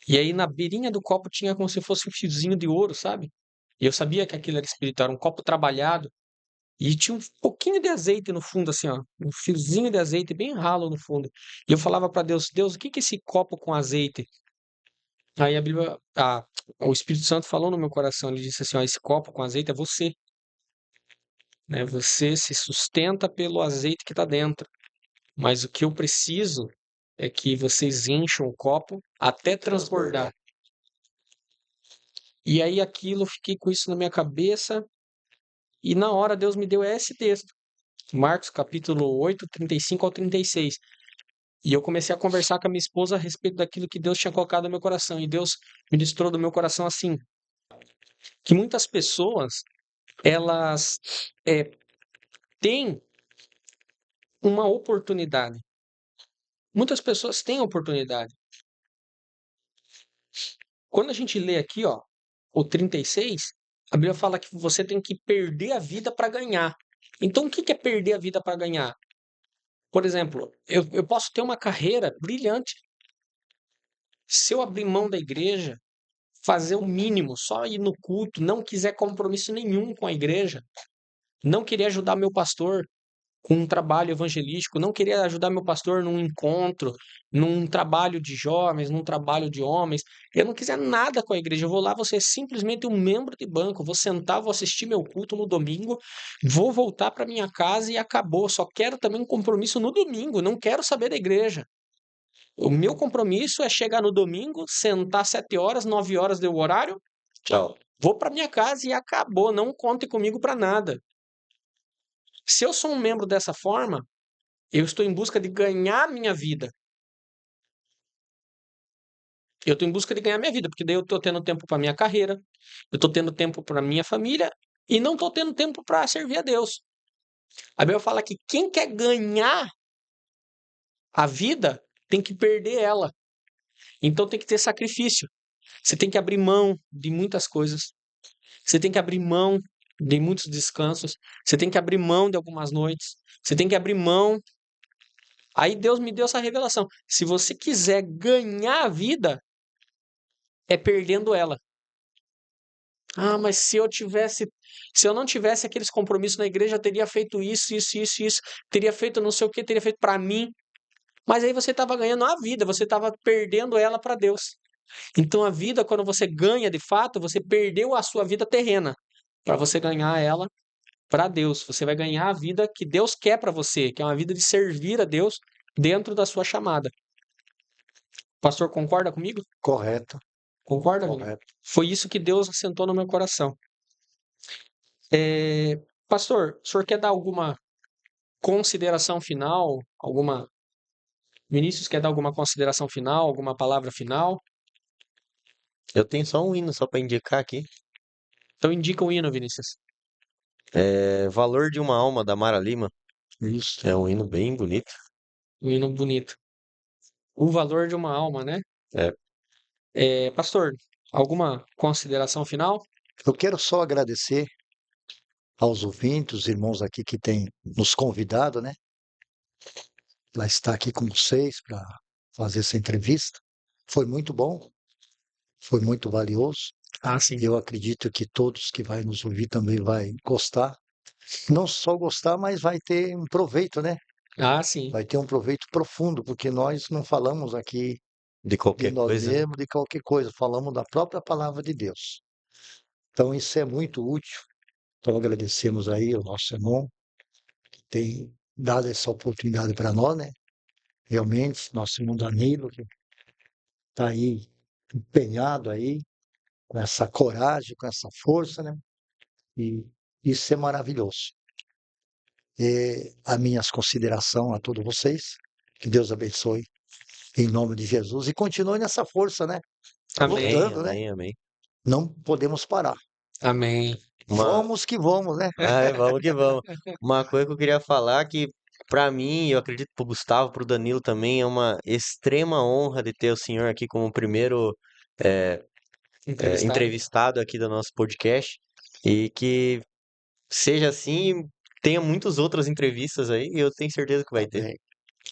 E aí na beirinha do copo tinha como se fosse um fiozinho de ouro, sabe? E eu sabia que aquilo era espiritual, era um copo trabalhado. E tinha um pouquinho de azeite no fundo, assim, ó. Um fiozinho de azeite bem ralo no fundo. E eu falava para Deus, Deus, o que que é esse copo com azeite? Aí a Bíblia, o Espírito Santo falou no meu coração, ele disse assim, ó, esse copo com azeite é você. Né? Você se sustenta pelo azeite que está dentro. Mas o que eu preciso é que vocês encham o copo até transbordar. E aí aquilo, eu fiquei com isso na minha cabeça e na hora Deus me deu esse texto. Marcos capítulo 8, 35 ao 36. E eu comecei a conversar com a minha esposa a respeito daquilo que Deus tinha colocado no meu coração. E Deus ministrou do meu coração assim, que muitas pessoas, elas têm uma oportunidade. Muitas pessoas têm oportunidade. Quando a gente lê aqui, ó, o 36, a Bíblia fala que você tem que perder a vida para ganhar. Então, o que que é perder a vida para ganhar? Por exemplo, eu posso ter uma carreira brilhante. Se eu abrir mão da igreja, fazer o mínimo, só ir no culto, não quiser compromisso nenhum com a igreja, não querer ajudar meu pastor com um trabalho evangelístico, não querer ajudar meu pastor num encontro, num trabalho de jovens, num trabalho de homens, eu não quiser nada com a igreja, eu vou lá, vou ser simplesmente um membro de banco, vou sentar, vou assistir meu culto no domingo, vou voltar para minha casa e acabou. Só quero também um compromisso no domingo, não quero saber da igreja. O meu compromisso é chegar no domingo, sentar 7 horas, 9 horas deu o horário,
Tchau.
vou para minha casa e acabou, não conte comigo para nada. Se eu sou um membro dessa forma, eu estou em busca de ganhar minha vida. Eu estou em busca de ganhar minha vida, porque daí eu estou tendo tempo para minha carreira, eu estou tendo tempo para minha família e não estou tendo tempo para servir a Deus. A Bíblia fala que quem quer ganhar a vida tem que perder ela. Então tem que ter sacrifício. Você tem que abrir mão de muitas coisas. Você tem que abrir mão de muitos descansos. Você tem que abrir mão de algumas noites. Você tem que abrir mão. Aí Deus me deu essa revelação. Se você quiser ganhar a vida, é perdendo ela. Ah, mas se eu não tivesse aqueles compromissos na igreja, eu teria feito isso, teria feito não sei o que, teria feito para mim. Mas aí você estava ganhando a vida, você estava perdendo ela para Deus. Então a vida, quando você ganha de fato, você perdeu a sua vida terrena para você ganhar ela para Deus. Você vai ganhar a vida que Deus quer para você, que é uma vida de servir a Deus dentro da sua chamada. O pastor concorda comigo?
Correto,
Concorda comigo?
correto.
Foi isso que Deus assentou no meu coração. Pastor, o senhor quer dar alguma consideração final? Vinícius quer dar alguma consideração final, alguma palavra final?
Eu tenho só um hino só para indicar aqui.
Então indica o hino, Vinícius.
É Valor de uma Alma, da Mara Lima.
Isso.
É um hino bem bonito.
Um hino bonito. O valor de uma alma, né? Pastor, alguma consideração final?
Eu quero só agradecer aos ouvintes, os irmãos aqui que têm nos convidado, né? Lá estar aqui com vocês para fazer essa entrevista. Foi muito bom, foi muito valioso.
Ah, sim.
Eu acredito que todos que vai nos ouvir também vai gostar. Não só gostar, mas vai ter um proveito, né?
Ah, sim.
Vai ter um proveito profundo, porque nós não falamos aqui
De
de
qualquer
nós
coisa.
mesmos, de qualquer coisa, falamos da própria palavra de Deus. Então isso é muito útil. Então agradecemos aí ao nosso irmão que tem dado essa oportunidade para nós, né? Realmente, nosso irmão Danilo, que está aí empenhado aí, com essa coragem, com essa força, né? E isso é maravilhoso. E a minha consideração a todos vocês, que Deus abençoe em nome de Jesus e continue nessa força, né?
Amém.
Lutando, né?
Amém, amém.
Não podemos parar.
Amém.
Vamos que vamos, né?
Ai, vamos que vamos. Uma coisa que eu queria falar que, para mim, eu acredito pro Gustavo, pro Danilo também, é uma extrema honra de ter o senhor aqui como primeiro entrevistado aqui do nosso podcast. E que seja assim, tenha muitas outras entrevistas aí, e eu tenho certeza que vai ter,
Amém.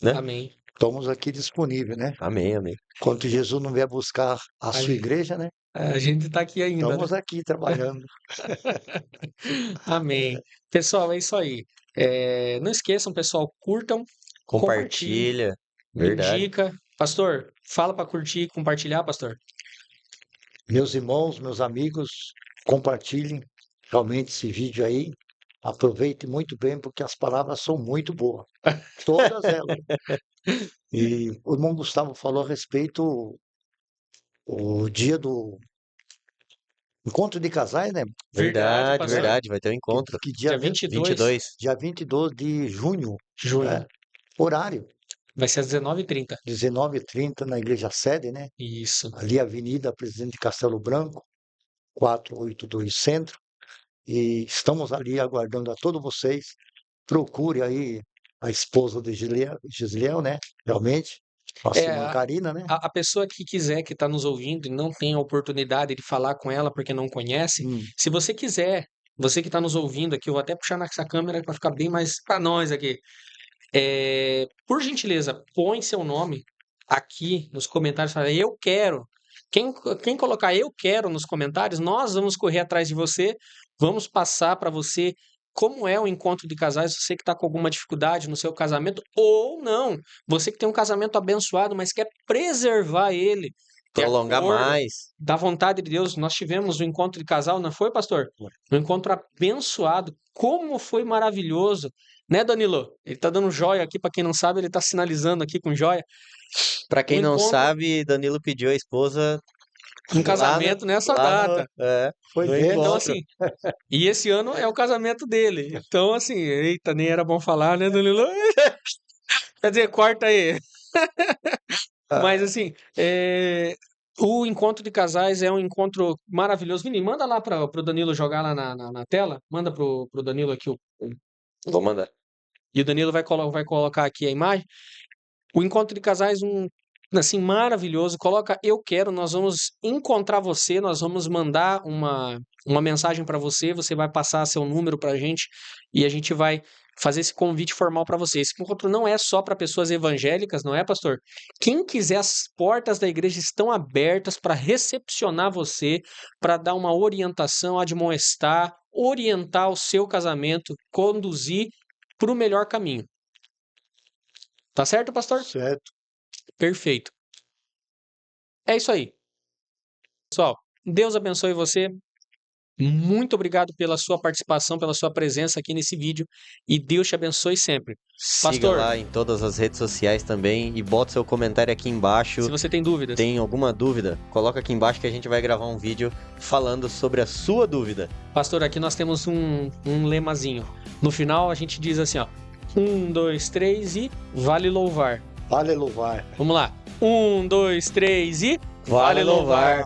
né?
Amém.
Estamos aqui disponíveis, né?
Amém, amém.
Enquanto Jesus não vier buscar a sua
gente-
igreja, né?
A gente está aqui ainda, né?
Estamos aqui trabalhando.
Amém. Pessoal, é isso aí. Não esqueçam, pessoal, curtam, compartilhem,
Compartilha. Verdade.
indica. Pastor, fala para curtir e compartilhar, pastor.
Meus irmãos, meus amigos, compartilhem realmente esse vídeo aí. Aproveite muito bem, porque as palavras são muito boas. Todas elas. E o irmão Gustavo falou a respeito o dia do encontro de casais, né?
Verdade,
pastor.
verdade. Vai ter um encontro.
Que
Dia
dia mesmo?
22
22.
Dia 22 de junho,
de junho.
né? Horário,
Vai ser às 19h30.
19h30 na igreja sede, né?
Isso.
Ali Avenida Presidente Castelo Branco, 482 Centro. E estamos ali aguardando a todos vocês. Procure aí a esposa de Gisliel, né? Realmente, nossa irmã Karina, né?
A pessoa que quiser, que está nos ouvindo e não tem a oportunidade de falar com ela porque não conhece, se você quiser, você que está nos ouvindo aqui, eu vou até puxar nessa câmera para ficar bem mais para nós aqui. Por gentileza, põe seu nome aqui nos comentários. Fala, eu quero. Quem colocar eu quero nos comentários, nós vamos correr atrás de você, vamos passar para você como é o encontro de casais, você que está com alguma dificuldade no seu casamento, ou não, você que tem um casamento abençoado, mas quer preservar ele, de
Prolongar
acordo
mais.
da vontade de Deus. Nós tivemos um encontro de casal, não foi, pastor? Um encontro abençoado. Como foi maravilhoso, né, Danilo? Ele tá dando joia aqui, para quem não sabe, ele tá sinalizando aqui com joia.
Pra quem
Um
não
encontro-
sabe, Danilo pediu a esposa
Um casamento nessa data.
Foi
no
dentro.
Então,
encontro.
assim, e esse ano é o casamento dele. Então, assim, eita, nem era bom falar, né, Danilo? Quer dizer, corta aí. Mas, assim, o encontro de casais é um encontro maravilhoso. Vini, manda lá para o Danilo jogar lá na tela. Manda pro Danilo aqui.
Vou mandar.
E o Danilo vai colocar aqui a imagem. O encontro de casais, assim, maravilhoso. Coloca eu quero, nós vamos encontrar você, nós vamos mandar uma mensagem para você, você vai passar seu número para a gente e a gente vai fazer esse convite formal para você. Esse encontro não é só para pessoas evangélicas, não é, pastor? Quem quiser, as portas da igreja estão abertas para recepcionar você, para dar uma orientação, admoestar, orientar o seu casamento, conduzir para o melhor caminho. Tá certo, pastor?
Certo.
Perfeito. É isso aí. Pessoal, Deus abençoe você. Muito obrigado pela sua participação, pela sua presença aqui nesse vídeo. E Deus te abençoe sempre.
Siga
Pastor.
lá em todas as redes sociais também e bota seu comentário aqui embaixo.
Se você tem dúvidas.
Tem alguma dúvida, coloca aqui embaixo que a gente vai gravar um vídeo falando sobre a sua dúvida.
Pastor, aqui nós temos um lemazinho. No final a gente diz assim, ó. 1, 2, 3 e vale louvar.
Vale louvar.
Vamos lá. 1, 2, 3 e
Vale louvar.